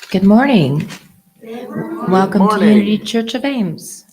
Good morning. Welcome to morning. Unity Church of Ames.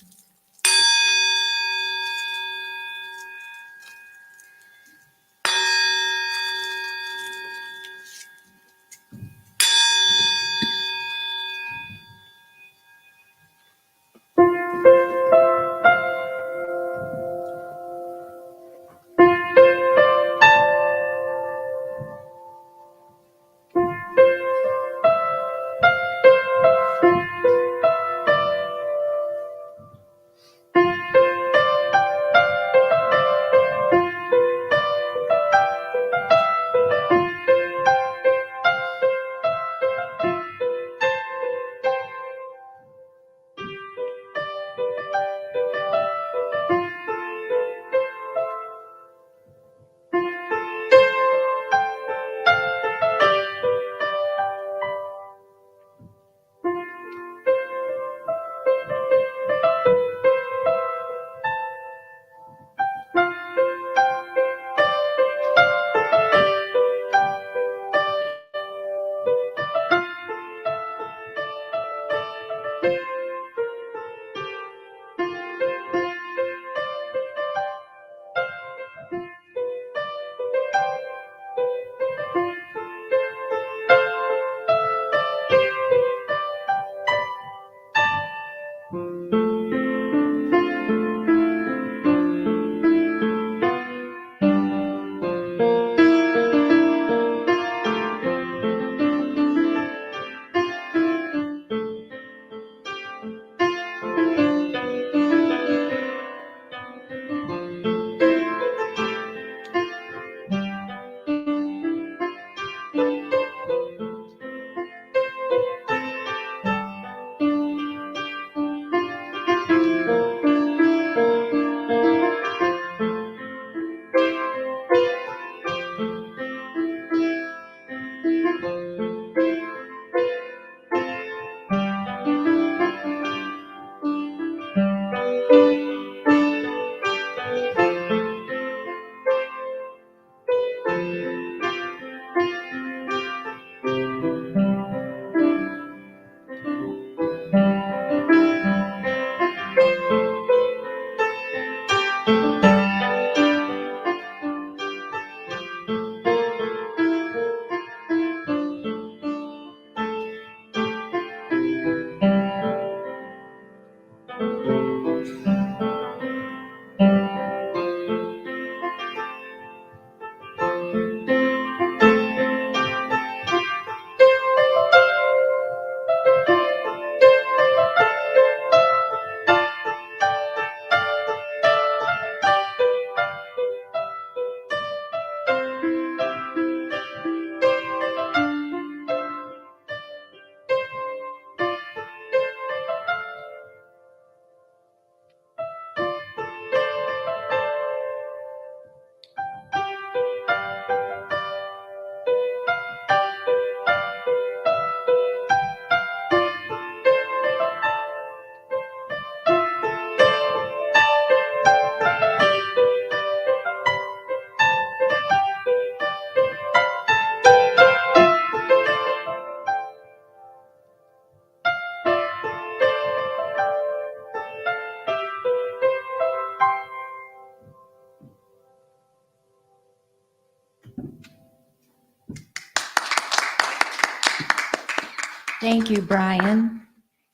Thank you, Brian.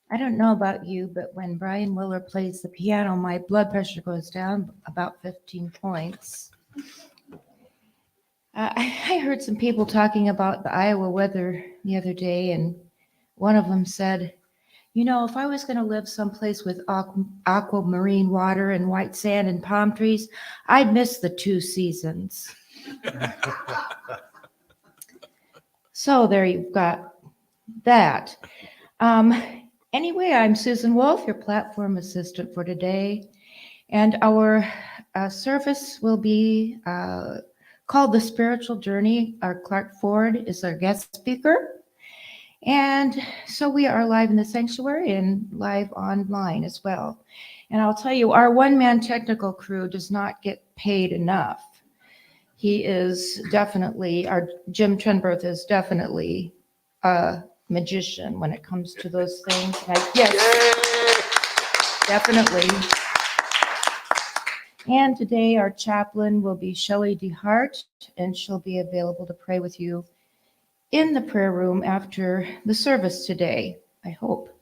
I don't know about you, but when Brian Willer plays the piano, my blood pressure goes down about 15 points. I heard some people talking about the Iowa weather the other day, and one of them said, you know, if I was going to live someplace with aquamarine water and white sand and palm trees, I'd miss the two seasons. So there you've got that. Anyway, I'm Susan Wolf, your platform assistant for today, and our service will be called The Spiritual Journey. Our Clark Ford is our guest speaker, and so we are live in the sanctuary and live online as well. And I'll tell you, our one-man technical crew does not get paid enough. He is definitely, our Jim Trenberth is definitely a magician when it comes to those things. Yes, definitely. And today our chaplain will be Shelley DeHart, and she'll be available to pray with you in the prayer room after the service today, I hope.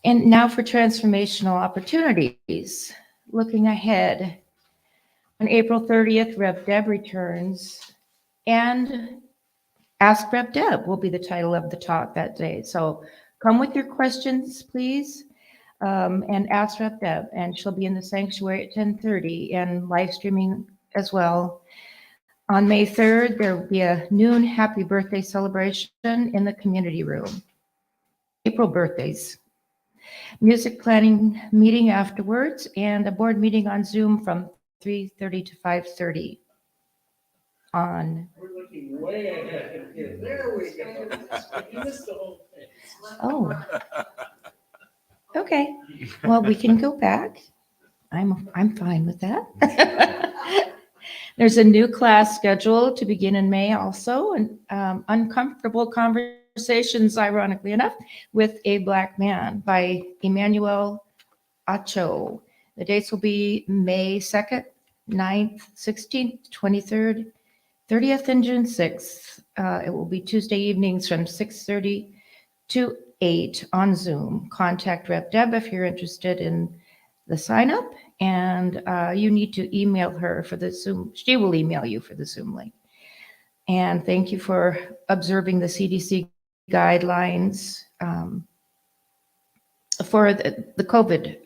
And now for transformational opportunities. Looking ahead, on April 30th, Rev Deb returns, and Ask Rev Deb will be the title of the talk that day. So come with your questions, please, and ask Rev Deb, and she'll be in the sanctuary at 10:30 and live streaming as well. On May 3rd, there will be a noon happy birthday celebration in the community room. April birthdays. Music planning meeting afterwards, and a board meeting on Zoom from 3:30 to 5:30 on. We're looking way ahead here. There we go. You missed the whole thing. Oh. Okay. Well, we can go back. I'm fine with that. There's a new class scheduled to begin in May also, and Uncomfortable Conversations, ironically enough, with a Black Man by Emmanuel Acho. The dates will be May 2nd, 9th, 16th, 23rd, 30th, and June 6th. It will be Tuesday evenings from 6:30 to 8 on Zoom. Contact Rep Deb if you're interested in the sign up, and you need to email her for the Zoom. She will email you for the Zoom link. And thank you for observing the CDC guidelines for the COVID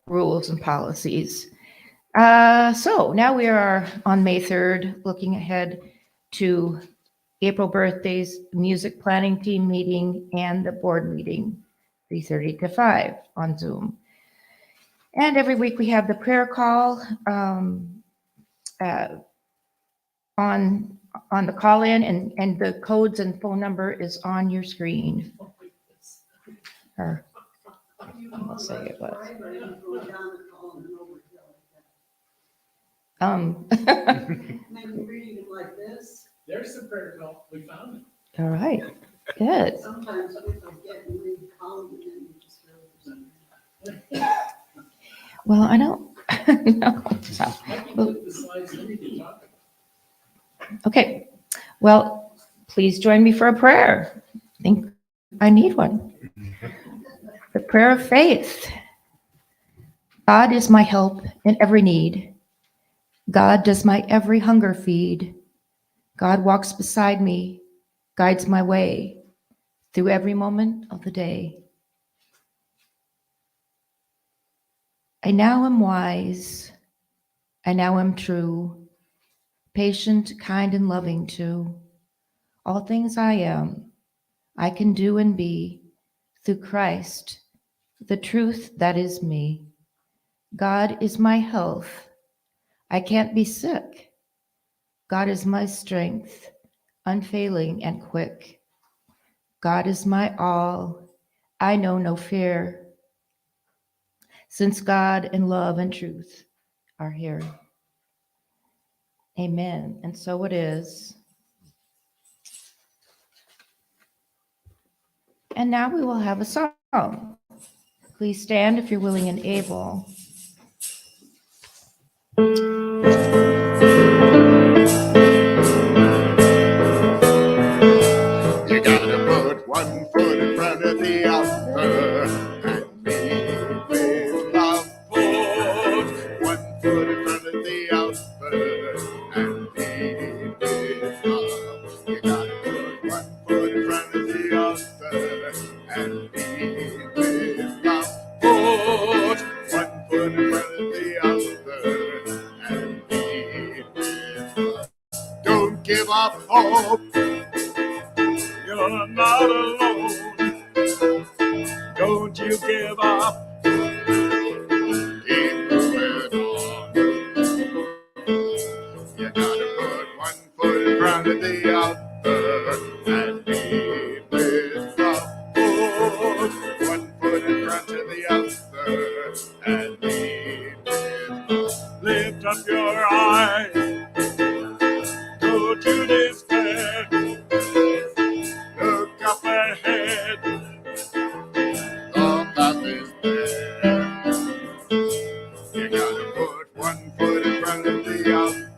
rules and policies. So now we are on May 3rd, looking ahead to April birthdays, music planning team meeting, and the board meeting, 3:30 to 5 on Zoom. And every week we have the prayer call on the call-in, and the codes and phone number is on your screen. Or I'll say it was. Maybe reading it like this. There's the prayer call. We found it. All right, good. Sometimes we forget and read column and then you just really. Well, I don't know. So, I can put the slides in to talk about. okay, well, please join me for a prayer. I think I need one. The prayer of faith. God is my help in every need. God does my every hunger feed. God walks beside me, guides my way through every moment of the day. I now am wise. I now am true, patient, kind, and loving too. All things I am, I can do and be through Christ, the truth that is me. God is my health. I can't be sick. God is my strength, unfailing and quick. God is my all. I know no fear, since God and love and truth are here. Amen. And so it is. And now we will have a song. Please stand if you're willing and able. You gotta put one foot in front of the other and be with love. Put one foot in front of the other and be with love. You gotta put one foot in front of the other and be with love. Put one foot in front of the other and be with love. Don't give up hope. You're not alone. Don't you give up. Keep moving on. You gotta put one foot in front of the other and be with love. Put one foot in front of the other and be with love. Lift up your You gotta put one foot in front of the other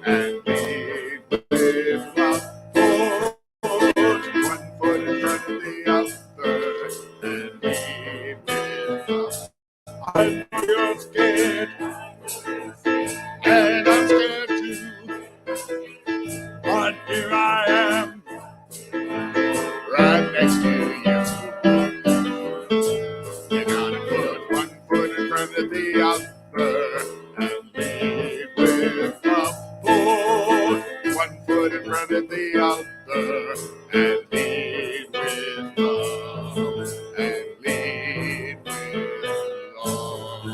and lead with love. Put one foot in front of the other and lead with love. I know you're scared, and I'm scared too. But here I am, right next to you. You gotta put one foot in front of the other and lead with love. Put one foot in front of the other and lead with love. And lead with love.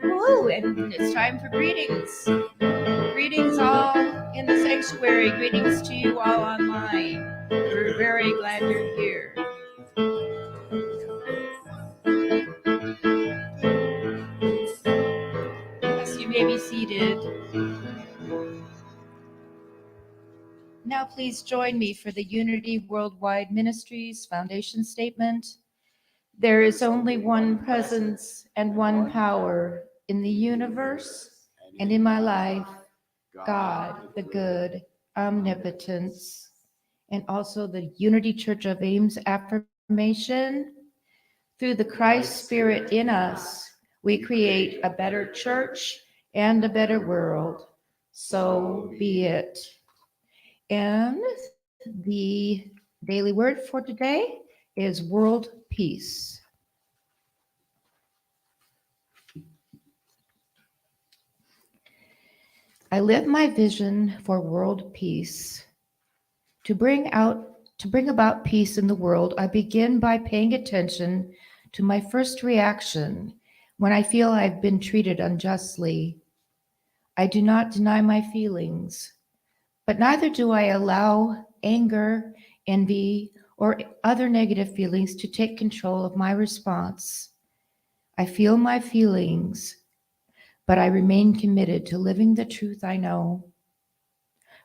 Woo, and it's time for greetings. Greetings all in the sanctuary. Greetings to you all online. We're very glad you're here. Yes, you may be seated. Now please join me for the Unity Worldwide Ministries Foundation Statement. There is only one presence and one power in the universe and in my life, God, the good, omnipotence, and also the Unity Church of Ames affirmation. Through the Christ Spirit in us, we create a better church and a better world. So be it. And the daily word for today is world peace. I live my vision for world peace. To bring about peace in the world, I begin by paying attention to my first reaction when I feel I've been treated unjustly. I do not deny my feelings, but neither do I allow anger, envy, or other negative feelings to take control of my response. I feel my feelings, but I remain committed to living the truth I know.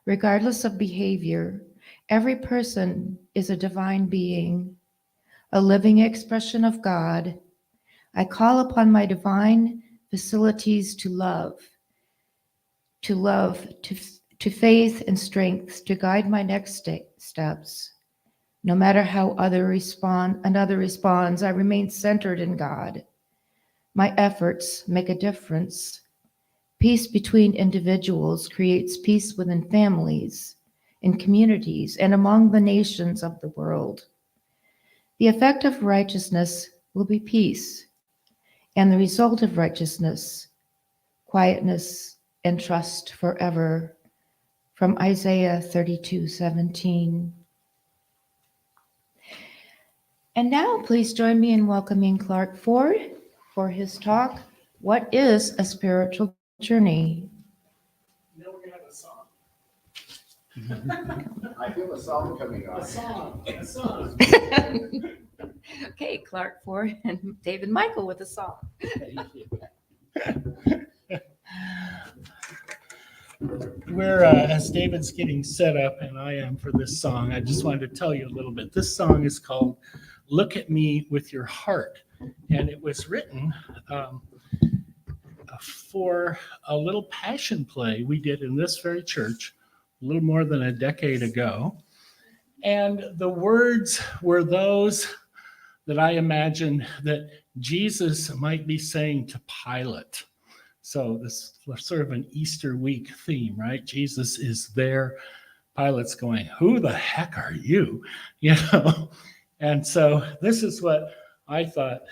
Regardless of behavior, every person is a divine being, a living expression of God. I call upon my divine facilities to love, to faith and strength to guide my next steps. No matter how another responds, I remain centered in God. My efforts make a difference. Peace between individuals creates peace within families, in communities, and among the nations of the world. The effect of righteousness will be peace, and the result of righteousness, quietness and trust forever. From Isaiah 32:17. And now please join me in welcoming Clark Ford for his talk, What is a Spiritual Journey? Now we're gonna have a song. I feel a song coming on. A song. Okay, Clark Ford and David Michael with a song. We're, as David's getting set up, and I am for this song, I just wanted to tell you a little bit. This song is called Look at Me with Your Heart, and it was written for a little passion play we did in this very church a little more than a decade ago. And the words were those that I imagined that Jesus might be saying to Pilate. So this is sort of an Easter week theme, right? Jesus is there. Pilate's going, who the heck are you? You know? And so this is what I thought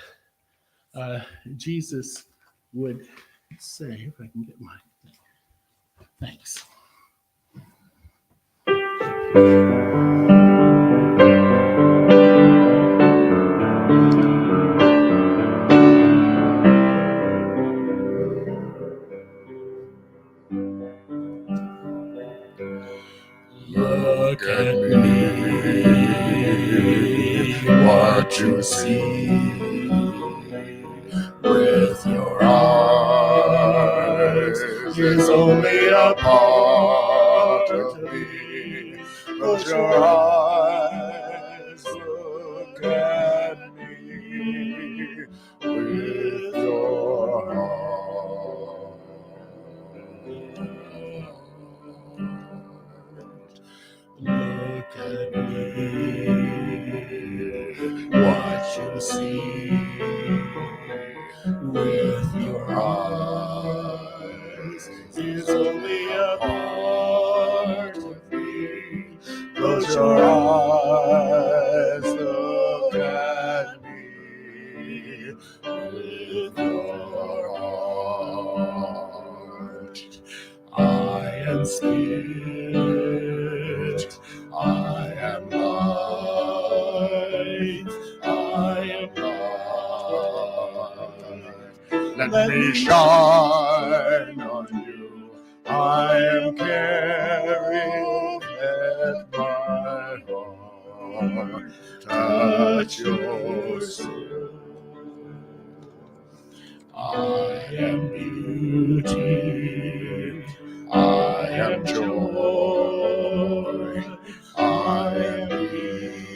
Jesus would say, if I can get my, thanks. Look at me, what you see with your eyes is only a part of me. Close your eyes, look what you see with your eyes is only a part of me. Close your eyes, look at me with your heart. I am spirit, I am light, I am light. Let me shine on you. I am caring, let my heart touch your soul. I am beauty, I am joy, I am peace.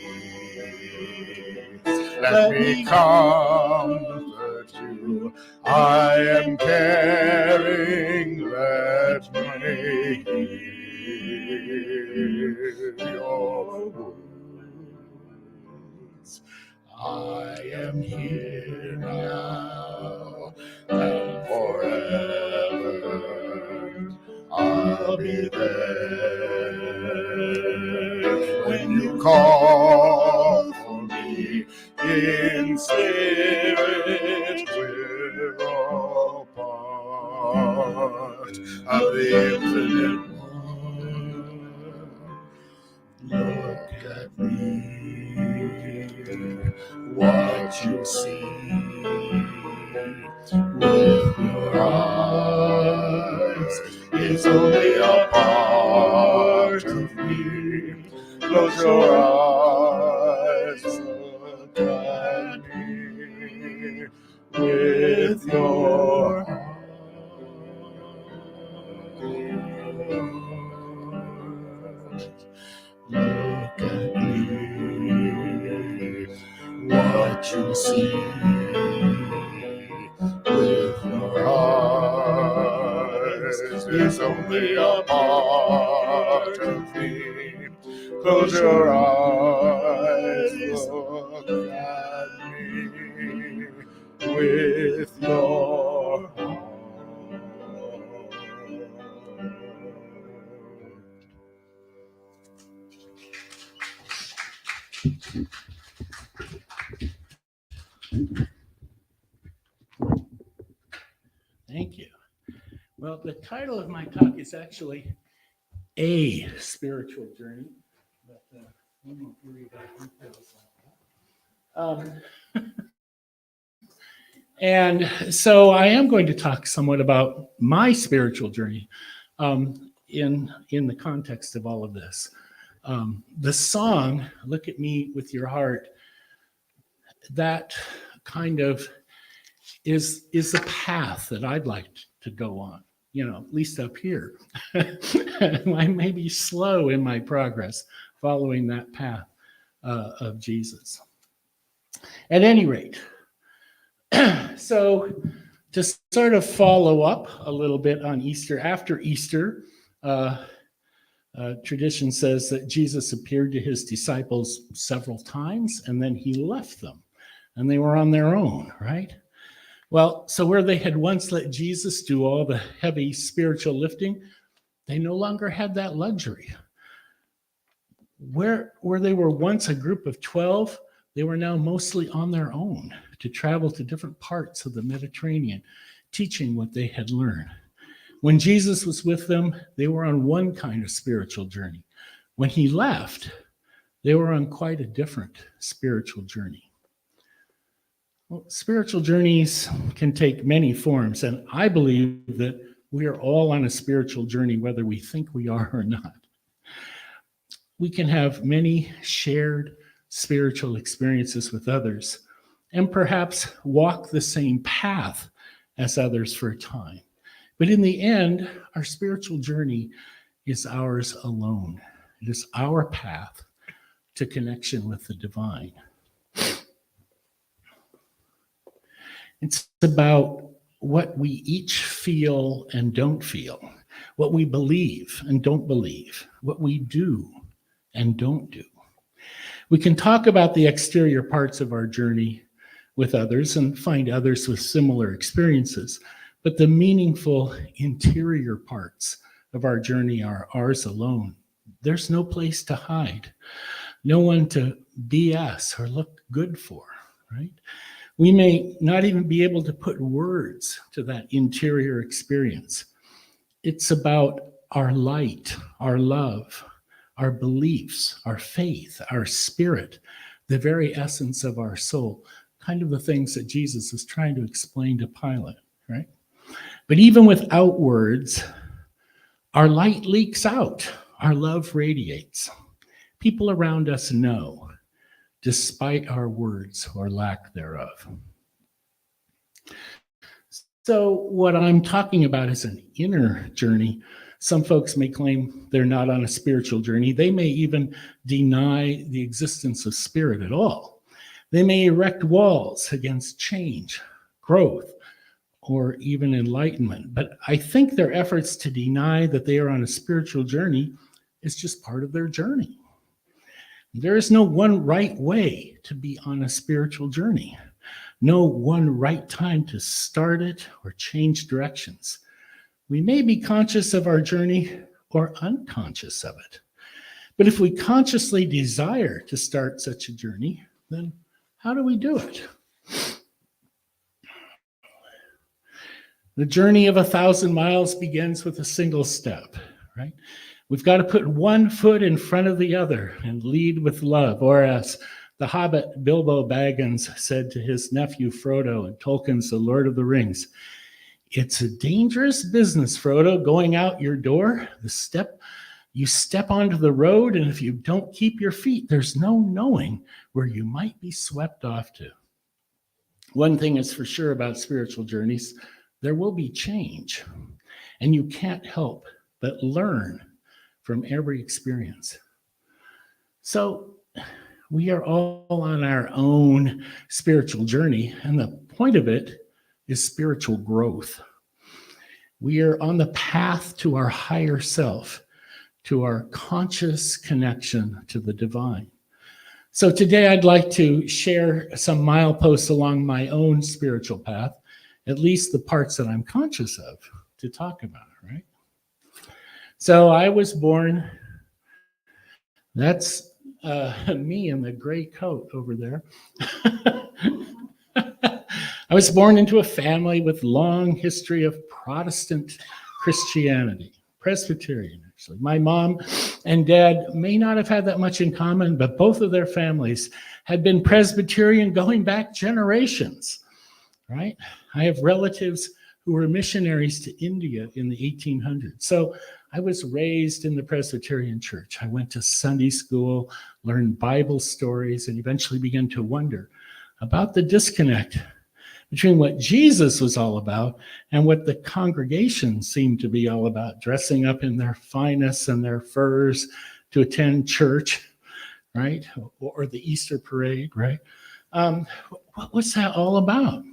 Let me comfort you. I am caring, let me hear your words. I am here now and forever. I'll be there when you call for me in spirit. We're all part of the infinite one. Look at me, what you see with your eyes is only a part of me. Close your eyes, look at me with your heart. Look at me, what you see with your eyes is only a part of me. Close your eyes, look at me with your heart. Thank you. Well, the title of my talk is actually A Spiritual Journey, but we won't worry about details on that. And so I am going to talk somewhat about my spiritual journey in the context of all of this. The song, Look at Me with Your Heart, that kind of is the path that I'd like to go on, at least up here. I may be slow in my progress following that path of Jesus. At any rate, so to sort of follow up a little bit on Easter, after Easter, tradition says that Jesus appeared to his disciples several times and then he left them and they were on their own, right? Well, so where they had once let Jesus do all the heavy spiritual lifting, they no longer had that luxury. Where they were once a group of 12, they were now mostly on their own to travel to different parts of the Mediterranean, teaching what they had learned. When Jesus was with them, they were on one kind of spiritual journey. When he left, they were on quite a different spiritual journey. Well, spiritual journeys can take many forms, and I believe that we are all on a spiritual journey, whether we think we are or not. We can have many shared spiritual experiences with others, and perhaps walk the same path as others for a time. But in the end, our spiritual journey is ours alone. It is our path to connection with the divine. It's about what we each feel and don't feel, what we believe and don't believe, what we do and don't do. We can talk about the exterior parts of our journey with others and find others with similar experiences, but the meaningful interior parts of our journey are ours alone. There's no place to hide, no one to BS or look good for, right? We may not even be able to put words to that interior experience. It's about our light, our love, our beliefs, our faith, our spirit, the very essence of our soul, kind of the things that Jesus is trying to explain to Pilate, right? But even without words, our light leaks out, our love radiates. People around us know, despite our words or lack thereof. So what I'm talking about is an inner journey. Some folks may claim they're not on a spiritual journey. They may even deny the existence of spirit at all. They may erect walls against change, growth, or even enlightenment. But I think their efforts to deny that they are on a spiritual journey is just part of their journey. There is no one right way to be on a spiritual journey. No one right time to start it or change directions. We may be conscious of our journey or unconscious of it. But if we consciously desire to start such a journey, then how do we do it? The journey of 1,000 miles begins with a single step, right? We've got to put one foot in front of the other and lead with love, or as the hobbit Bilbo Baggins said to his nephew Frodo in Tolkien's The Lord of the Rings, "It's a dangerous business, Frodo, going out your door. You step onto the road, and if you don't keep your feet, there's no knowing where you might be swept off to." One thing is for sure about spiritual journeys, there will be change, and you can't help but learn from every experience. So we are all on our own spiritual journey, and the point of it is spiritual growth. We are on the path to our higher self, to our conscious connection to the divine. So today I'd like to share some mileposts along my own spiritual path, at least the parts that I'm conscious of, to talk about, right? So I was born, that's me in the gray coat over there. I was born into a family with long history of Protestant Christianity, Presbyterian, actually. My mom and dad may not have had that much in common, but both of their families had been Presbyterian going back generations, right? I have relatives who were missionaries to India in the 1800s. So I was raised in the Presbyterian church. I went to Sunday school, learned Bible stories, and eventually began to wonder about the disconnect between what Jesus was all about and what the congregation seemed to be all about, dressing up in their finest and their furs to attend church, right? Or the Easter parade, right? What was that all about?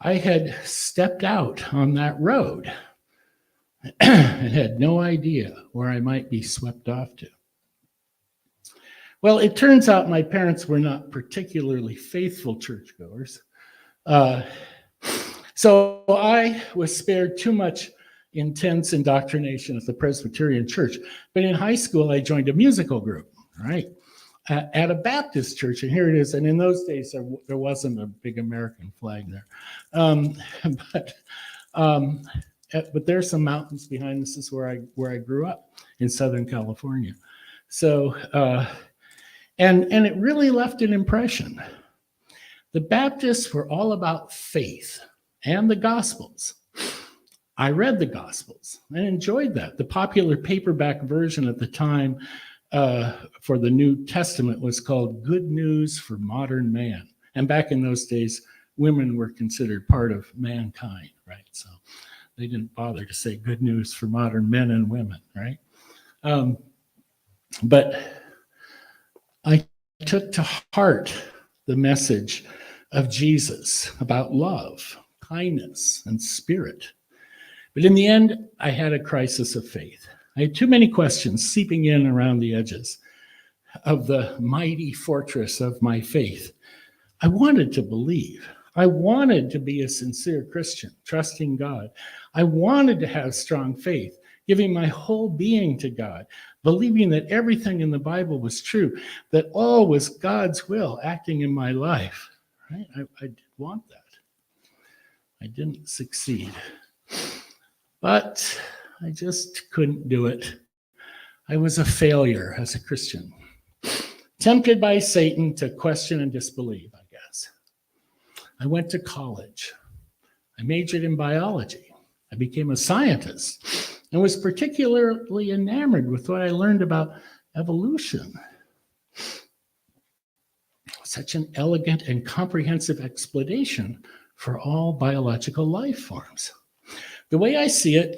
I had stepped out on that road and had no idea where I might be swept off to. Well, it turns out my parents were not particularly faithful churchgoers. So I was spared too much intense indoctrination at the Presbyterian church. But in high school, I joined a musical group, right, at a Baptist church. And here it is. And in those days, there wasn't a big American flag there. But there's some mountains behind this. This is where I grew up in Southern California. So, and it really left an impression. The Baptists were all about faith and the Gospels. I read the Gospels and enjoyed that. The popular paperback version at the time for the New Testament was called Good News for Modern Man. And back in those days, women were considered part of mankind, right? So they didn't bother to say good news for modern men and women, right? But I took to heart the message of Jesus about love, kindness, and spirit. But in the end, I had a crisis of faith. I had too many questions seeping in around the edges. of the mighty fortress of my faith. I wanted to believe. I wanted to be a sincere Christian, trusting God. I wanted to have strong faith, giving my whole being to God, believing that everything in the Bible was true, that all was God's will acting in my life. Right? I did want that. I didn't succeed. But I just couldn't do it. I was a failure as a Christian, tempted by Satan to question and disbelieve, I guess. I went to college. I majored in biology. I became a scientist and was particularly enamored with what I learned about evolution. Such an elegant and comprehensive explanation for all biological life forms. The way I see it,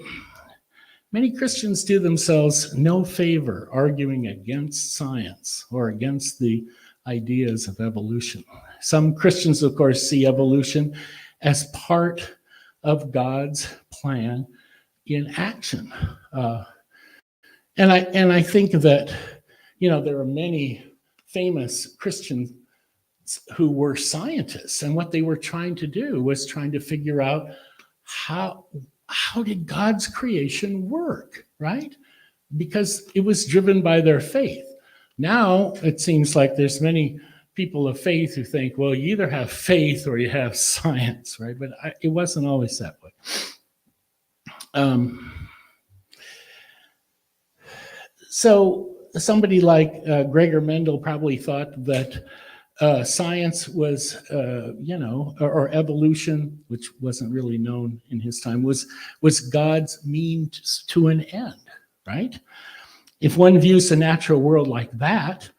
many Christians do themselves no favor arguing against science or against the ideas of evolution. Some Christians, of course, see evolution as part of God's plan in action. And I think that, there are many famous Christians who were scientists, and what they were trying to do was trying to figure out how did God's creation work, right? Because it was driven by their faith. Now it seems like there's many people of faith who think, well, you either have faith or you have science, right? But it wasn't always that way. So somebody like Gregor Mendel probably thought that science was, or evolution, which wasn't really known in his time, was God's means to an end, right? If one views the natural world like that,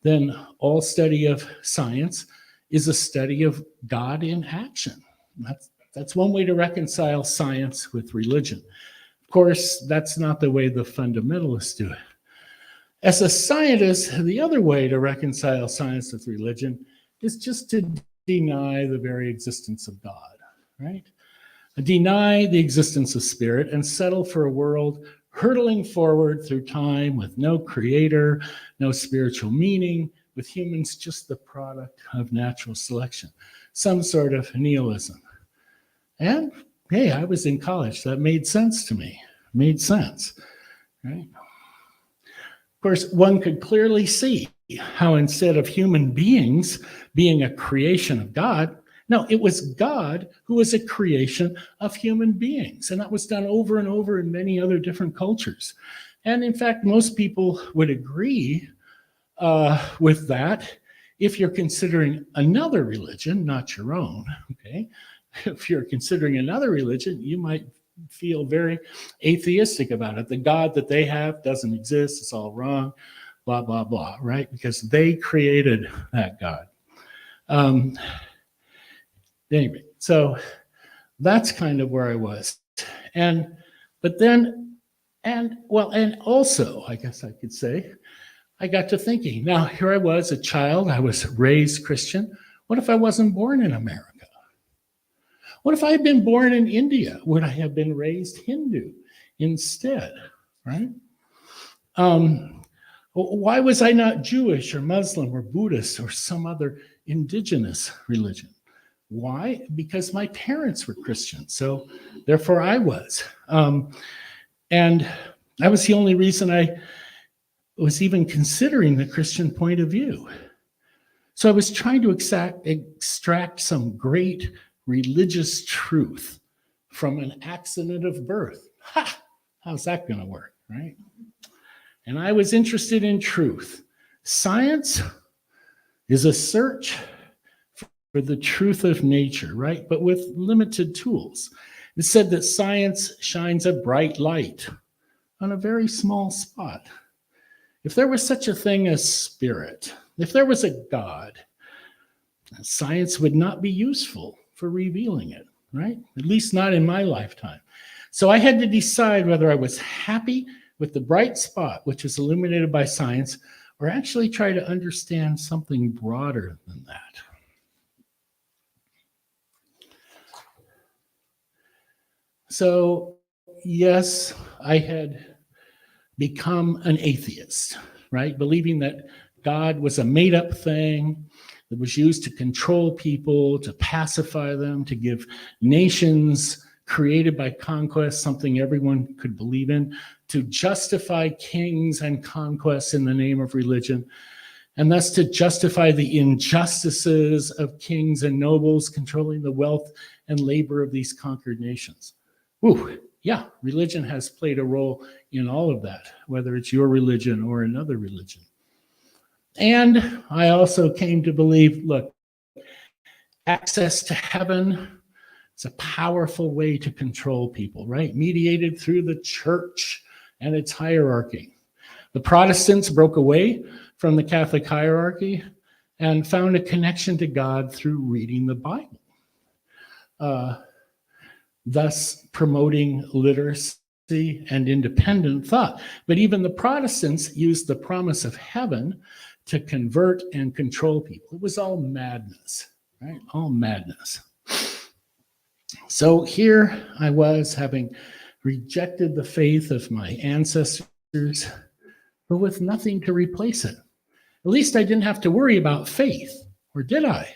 then all study of science is a study of God in action. That's one way to reconcile science with religion. Of course, that's not the way the fundamentalists do it. As a scientist, the other way to reconcile science with religion is just to deny the very existence of God, right? Deny the existence of spirit and settle for a world hurtling forward through time with no creator, no spiritual meaning, with humans just the product of natural selection, some sort of nihilism. And hey, I was in college. That made sense to me. Made sense, right? Of course, one could clearly see how instead of human beings being a creation of God, no, it was God who was a creation of human beings. And that was done over and over in many other different cultures. And in fact, most people would agree with that if you're considering another religion, not your own, okay? If you're considering another religion, you might feel very atheistic about it. The God that they have doesn't exist. It's all wrong, blah, blah, blah, right? Because they created that God. Anyway, so that's kind of where I was. And also, I guess I could say, I got to thinking, now here I was, a child, I was raised Christian. What if I wasn't born in America? What if I had been born in India? Would I have been raised Hindu instead, right? Why was I not Jewish or Muslim or Buddhist or some other indigenous religion? Why? Because my parents were Christian, so therefore I was. And that was the only reason I was even considering the Christian point of view. So I was trying to extract some great religious truth from an accident of birth. Ha! How's that going to work, right? And I was interested in truth. Science is a search for the truth of nature, right? But with limited tools. It said that science shines a bright light on a very small spot. If there was such a thing as spirit, if there was a God, science would not be useful for revealing it, right? At least not in my lifetime. So I had to decide whether I was happy with the bright spot, which is illuminated by science, or actually try to understand something broader than that. So, yes, I had become an atheist, right? Believing that God was a made-up thing that was used to control people, to pacify them, to give nations created by conquest something everyone could believe in, to justify kings and conquests in the name of religion, and thus to justify the injustices of kings and nobles controlling the wealth and labor of these conquered nations. Ooh, yeah, religion has played a role in all of that, whether it's your religion or another religion. And I also came to believe, look, access to heaven is a powerful way to control people, right? Mediated through the church and its hierarchy. The Protestants broke away from the Catholic hierarchy and found a connection to God through reading the Bible, thus promoting literacy and independent thought. But even the Protestants used the promise of heaven to convert and control people. It was all madness, right? All madness. So here I was, having rejected the faith of my ancestors, but with nothing to replace it. At least I didn't have to worry about faith, or did I?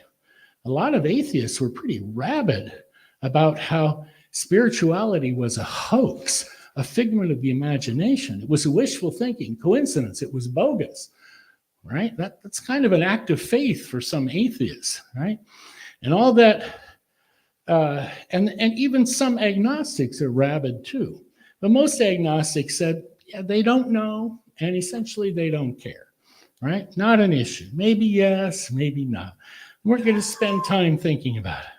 A lot of atheists were pretty rabid about how spirituality was a hoax, a figment of the imagination. It was wishful thinking, coincidence, it was bogus, right? That's kind of an act of faith for some atheists, right? And all that, and even some agnostics are rabid too. But most agnostics said, yeah, they don't know, and essentially they don't care, right? Not an issue. Maybe yes, maybe not. We're going to spend time thinking about it.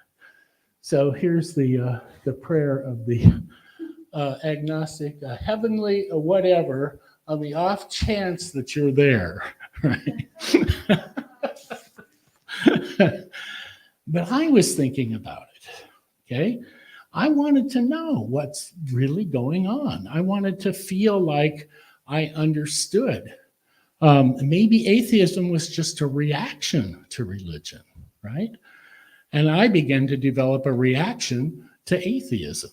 So here's the prayer of the agnostic, heavenly whatever, on the off chance that you're there, right? But I was thinking about it, okay? I wanted to know what's really going on. I wanted to feel like I understood. Maybe atheism was just a reaction to religion, right? And I began to develop a reaction to atheism.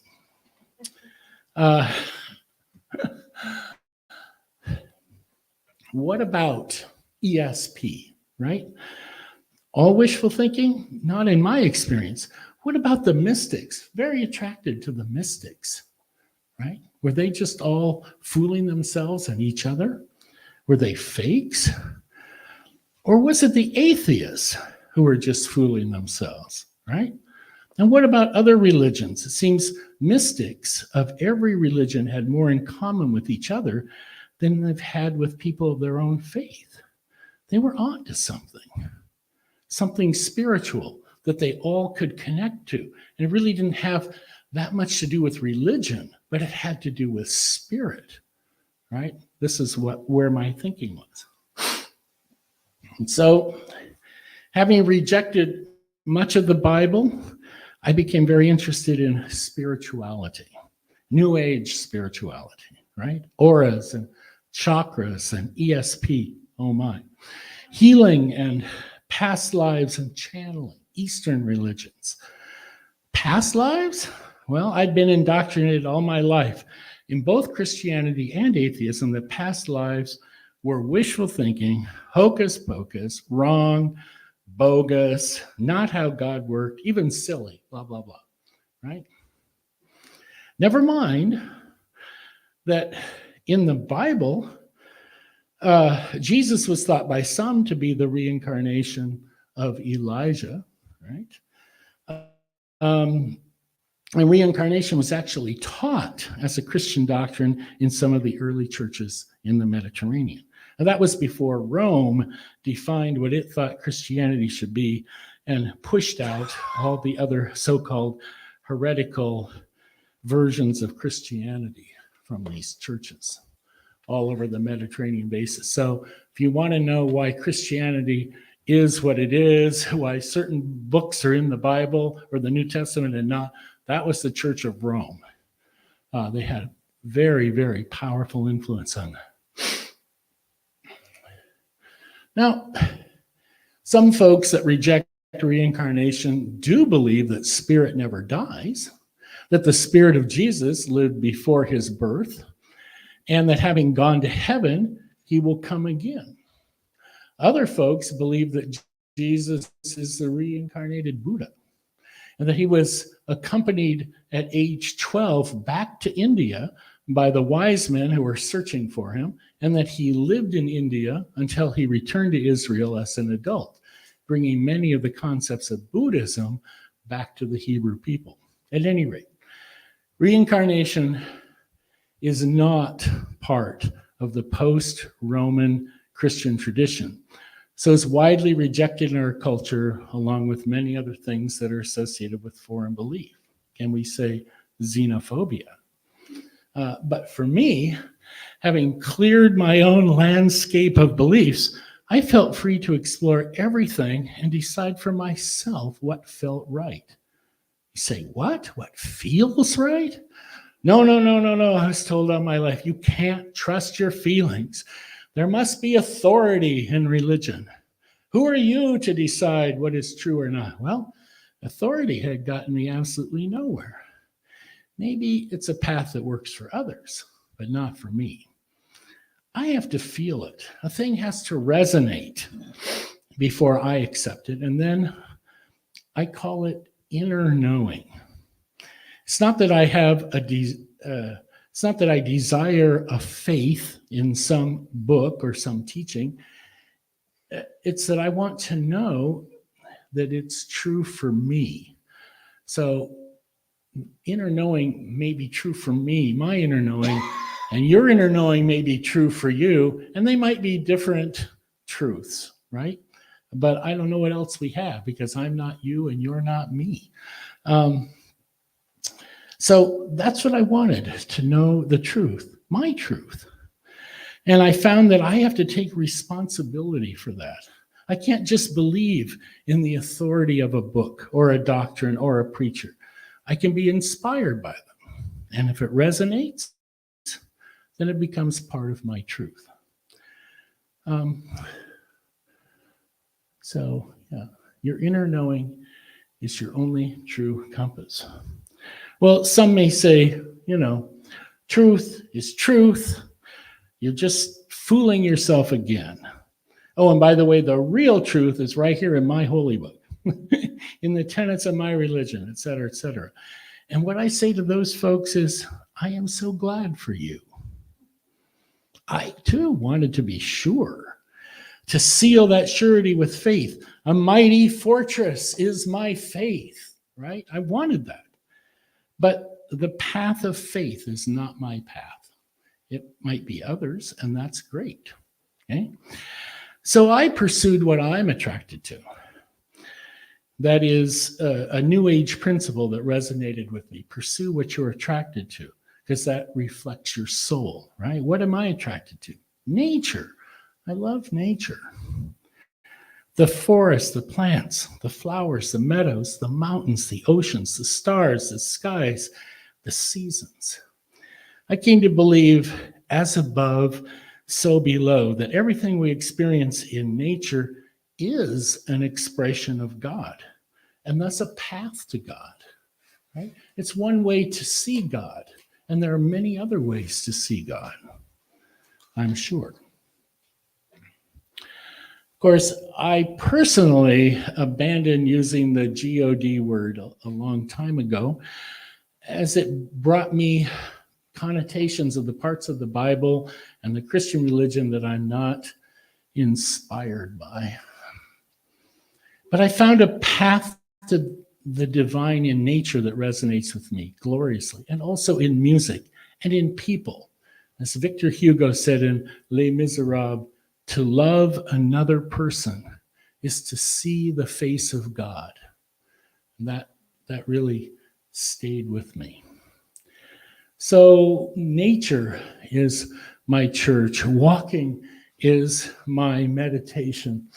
What about ESP, right? All wishful thinking? Not in my experience. What about the mystics? Very attracted to the mystics, right? Were they just all fooling themselves and each other? Were they fakes? Or was it the atheists who were just fooling themselves, right? And what about other religions? It seems mystics of every religion had more in common with each other than they've had with people of their own faith. They were on to something spiritual that they all could connect to. And it really didn't have that much to do with religion, but it had to do with spirit, right? This is where my thinking was. And so, having rejected much of the Bible, I became very interested in spirituality, New Age spirituality, right? Auras and chakras and ESP, oh my. Healing and past lives and channeling, Eastern religions. Past lives? Well, I'd been indoctrinated all my life in both Christianity and atheism that past lives were wishful thinking, hocus pocus, wrong, bogus, not how God worked, even silly, blah, blah, blah, right? Never mind that in the Bible, Jesus was thought by some to be the reincarnation of Elijah, right? And reincarnation was actually taught as a Christian doctrine in some of the early churches in the Mediterranean. And that was before Rome defined what it thought Christianity should be and pushed out all the other so-called heretical versions of Christianity from these churches all over the Mediterranean basin. So if you want to know why Christianity is what it is, why certain books are in the Bible or the New Testament and not, that was the Church of Rome. They had very, very powerful influence on that. Now, some folks that reject reincarnation do believe that spirit never dies, that the spirit of Jesus lived before his birth, and that having gone to heaven, he will come again. Other folks believe that Jesus is the reincarnated Buddha, and that he was accompanied at age 12 back to India by the wise men who were searching for him, and that he lived in India until he returned to Israel as an adult, bringing many of the concepts of Buddhism back to the Hebrew people. At any rate, reincarnation is not part of the post-Roman Christian tradition. So it's widely rejected in our culture, along with many other things that are associated with foreign belief. Can we say xenophobia? But for me, having cleared my own landscape of beliefs, I felt free to explore everything and decide for myself what felt right. You say, what? What feels right? No. I was told all my life, you can't trust your feelings. There must be authority in religion. Who are you to decide what is true or not? Well, authority had gotten me absolutely nowhere. Maybe it's a path that works for others, but not for me. I have to feel it. A thing has to resonate before I accept it, and then I call it inner knowing. It's not that I have it's not that I desire a faith in some book or some teaching. It's that I want to know that it's true for me. So inner knowing may be true for me, my inner knowing, and your inner knowing may be true for you, and they might be different truths, right? But I don't know what else we have, because I'm not you and you're not me. So that's what I wanted, to know the truth, my truth. And I found that I have to take responsibility for that. I can't just believe in the authority of a book or a doctrine or a preacher. I can be inspired by them. And if it resonates, then it becomes part of my truth. So, yeah, your inner knowing is your only true compass. Well, some may say, truth is truth. You're just fooling yourself again. Oh, and by the way, the real truth is right here in my holy book, in the tenets of my religion, et cetera, et cetera. And what I say to those folks is, I am so glad for you. I, too, wanted to be sure, to seal that surety with faith. A mighty fortress is my faith, right? I wanted that. But the path of faith is not my path. It might be others, and that's great. Okay? So I pursued what I'm attracted to. That is a New Age principle that resonated with me. Pursue what you're attracted to, because that reflects your soul, right? What am I attracted to? Nature. I love nature. The forest, the plants, the flowers, the meadows, the mountains, the oceans, the stars, the skies, the seasons. I came to believe, as above, so below, that everything we experience in nature is an expression of God, and thus a path to God, right? It's one way to see God, and there are many other ways to see God, I'm sure. Of course, I personally abandoned using the God word a long time ago, as it brought me connotations of the parts of the Bible and the Christian religion that I'm not inspired by. But I found a path to the divine in nature that resonates with me gloriously, and also in music and in people. As Victor Hugo said in Les Miserables, to love another person is to see the face of God. And that really stayed with me. So nature is my church. Walking is my meditation.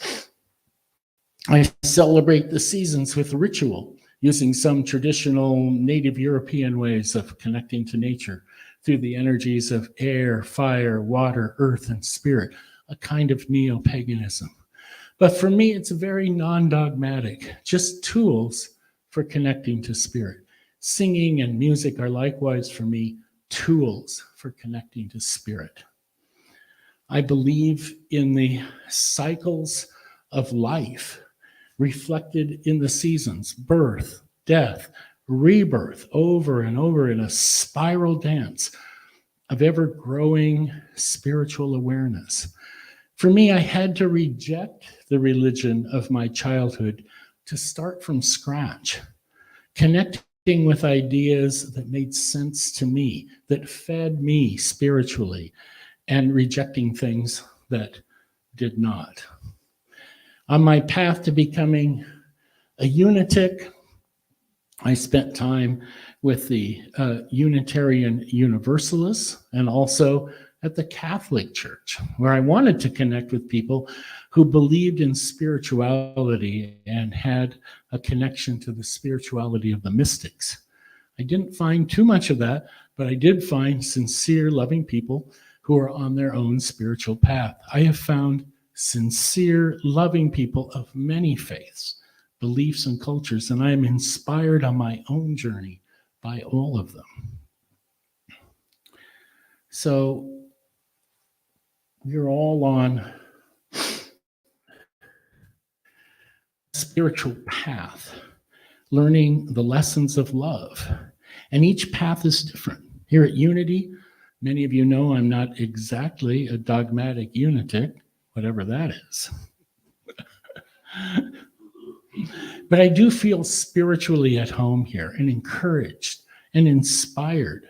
I celebrate the seasons with ritual, using some traditional native European ways of connecting to nature through the energies of air, fire, water, earth, and spirit, a kind of neo-paganism. But for me, it's very non-dogmatic, just tools for connecting to spirit. Singing and music are likewise for me tools for connecting to spirit. I believe in the cycles of life reflected in the seasons, birth, death, rebirth, over and over in a spiral dance of ever growing spiritual awareness. For me, I had to reject the religion of my childhood to start from scratch, connecting with ideas that made sense to me, that fed me spiritually, and rejecting things that did not. On my path to becoming a unitic, I spent time with the Unitarian Universalists and also at the Catholic Church, where I wanted to connect with people who believed in spirituality and had a connection to the spirituality of the mystics. I didn't find too much of that, but I did find sincere, loving people who are on their own spiritual path. I have found sincere, loving people of many faiths, beliefs, and cultures, and I am inspired on my own journey by all of them. So we're all on a spiritual path, learning the lessons of love, and each path is different. Here at Unity, many of you know I'm not exactly a dogmatic unitic, whatever that is. But I do feel spiritually at home here and encouraged and inspired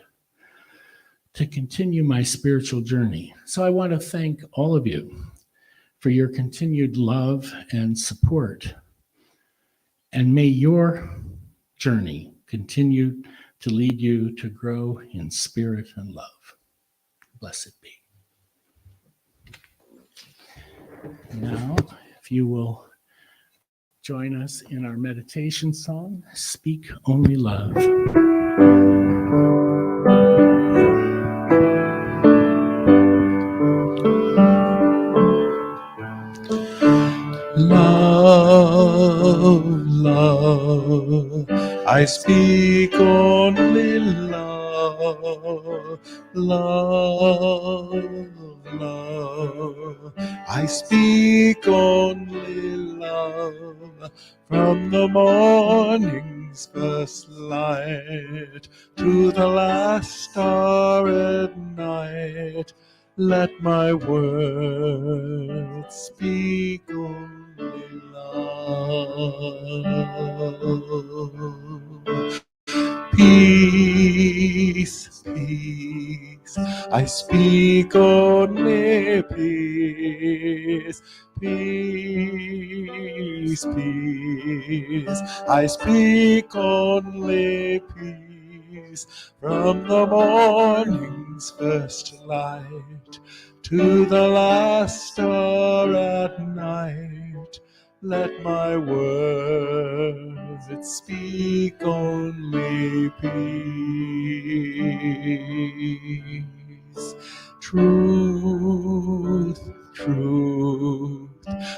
to continue my spiritual journey. So I want to thank all of you for your continued love and support. And may your journey continue to lead you to grow in spirit and love. Blessed be. Now, if you will join us in our meditation song, Speak Only Love. Love, love, I speak only love. Love, love, I speak only love. From the morning's first light to the last star at night, let my words speak only love. Peace, peace, I speak only peace. Peace, peace, I speak only peace. From the morning's first light to the last star at night, let my words speak only peace. Truth, truth,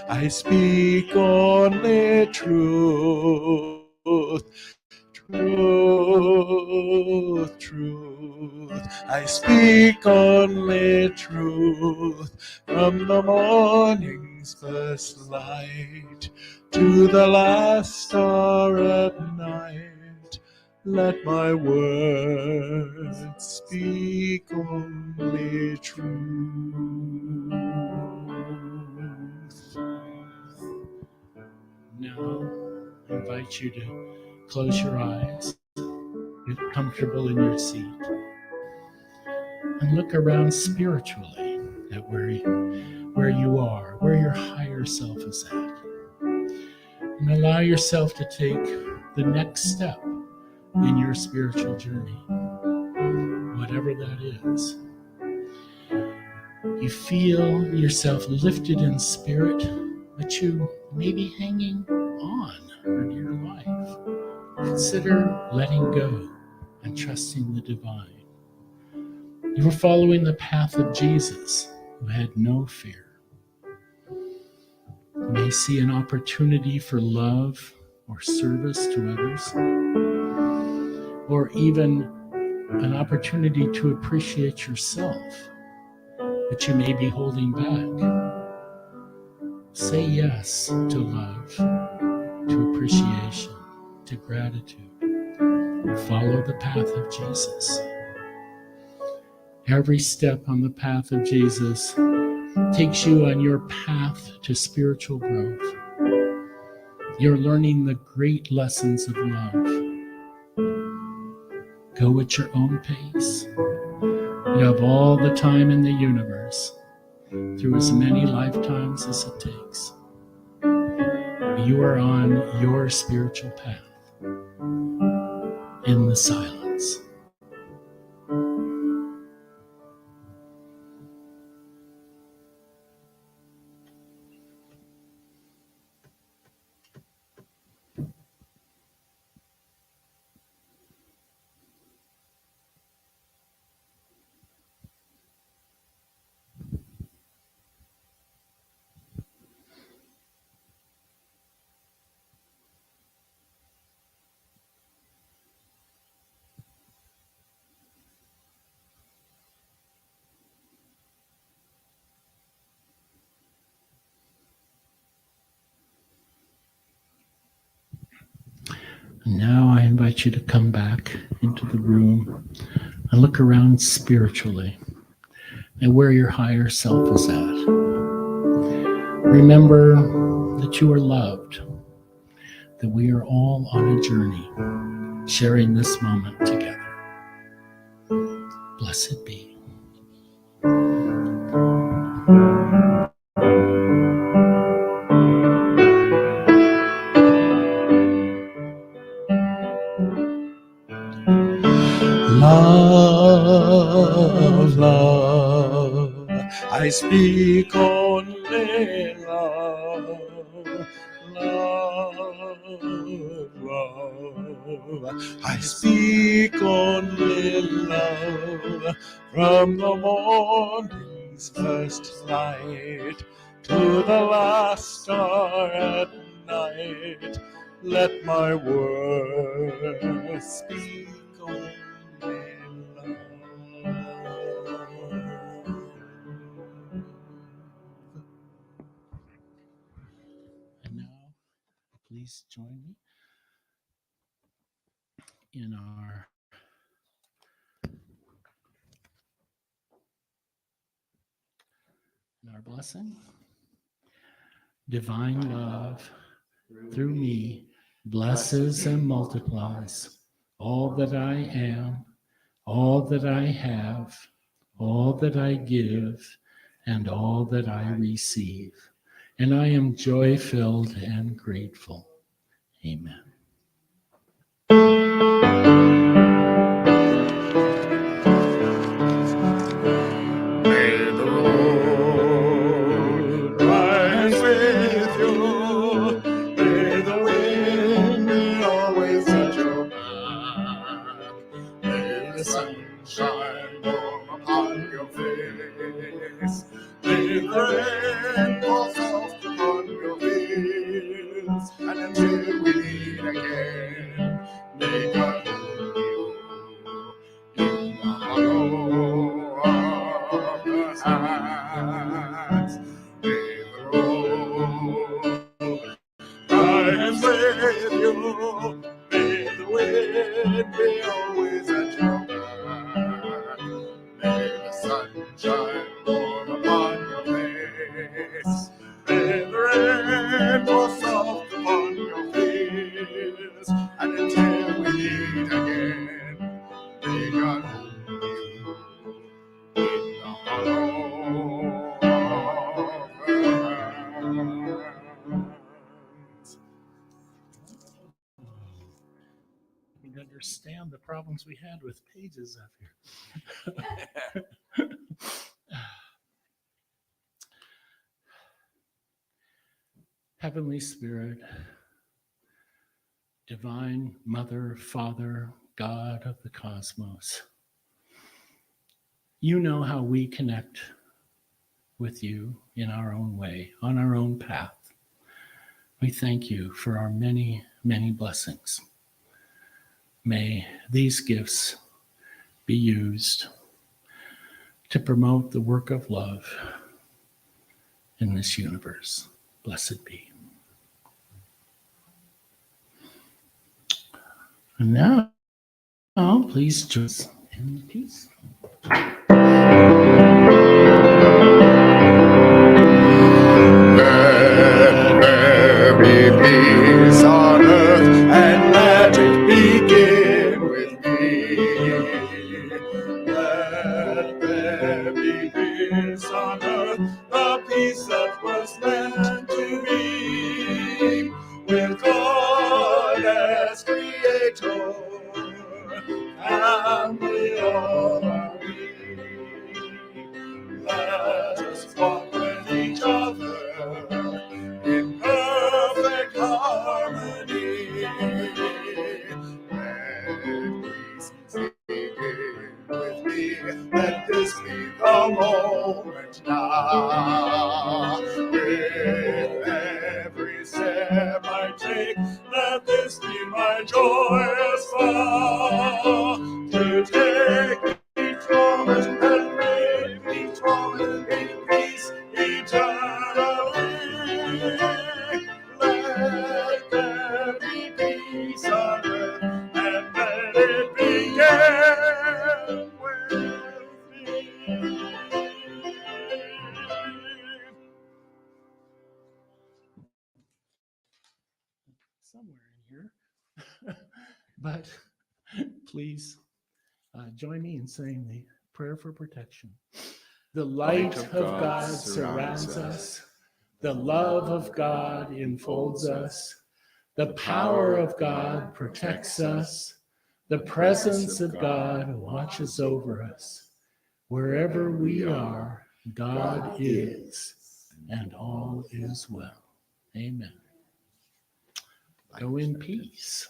I speak only truth. Truth, truth, I speak only truth. From the morning's first light to the last star at night, let my words speak only truth. Now, I invite you to close your eyes, get comfortable in your seat, and look around spiritually at where you are, where your higher self is at. And allow yourself to take the next step in your spiritual journey, whatever that is. You feel yourself lifted in spirit, but you may be hanging on for dear life. Consider letting go and trusting the divine. You were following the path of Jesus, who had no fear. You may see an opportunity for love or service to others, or even an opportunity to appreciate yourself that you may be holding back. Say yes to love, to appreciation, to gratitude. Follow the path of Jesus. Every step on the path of Jesus takes you on your path to spiritual growth. You're learning the great lessons of love. Go at your own pace. You have all the time in the universe, through as many lifetimes as it takes. You are on your spiritual path in the silence. Now I invite you to come back into the room and look around spiritually and where your higher self is at. Remember that you are loved, that we are all on a journey, sharing this moment together. Blessed be. Love, love, I speak only love. Love, love, I speak only love. From the morning's first light to the last star at night, let my words speak only love. And now, please join me in our blessing. Divine love through me blesses and multiplies all that I am, all that I have, all that I give, and all that I receive. And I am joy-filled and grateful. Amen. May the road rise with you. May the wind be always at your back. May the sun shine warm upon your face. May the rain fall soft upon your fields. And until we meet again, may God hold you in the hollow of your hands. May the road rise with you. May the wind be always at your back. May the sun shine warm upon your face. May the rain fall soft upon your fields. And until we meet again, may God hold you in the hollow of her hands. You can understand the problems we had with pages up here. Heavenly Spirit, Divine Mother, Father, God of the cosmos, you know how we connect with you in our own way, on our own path. We thank you for our many, many blessings. May these gifts be used to promote the work of love in this universe. Blessed be. And now, please join us in peace. Let there be peace on earth, and let it begin with me. Let there be peace on earth, the peace that was meant to be, with God as creator, and we all are we. Let us walk with each other in perfect harmony. Let peace begin with me. Let this be the moment now. With every step I take, let this be my joyous vow. To take each moment and live each moment in peace eternally. Let there be peace on earth, and let it begin with me. Somewhere in here. But please join me in saying the prayer for protection. The light of God surrounds us. The love of God enfolds us. The power of God protects us. The presence of God watches over us. Wherever we are, God is, and all is well. Amen. Go in peace.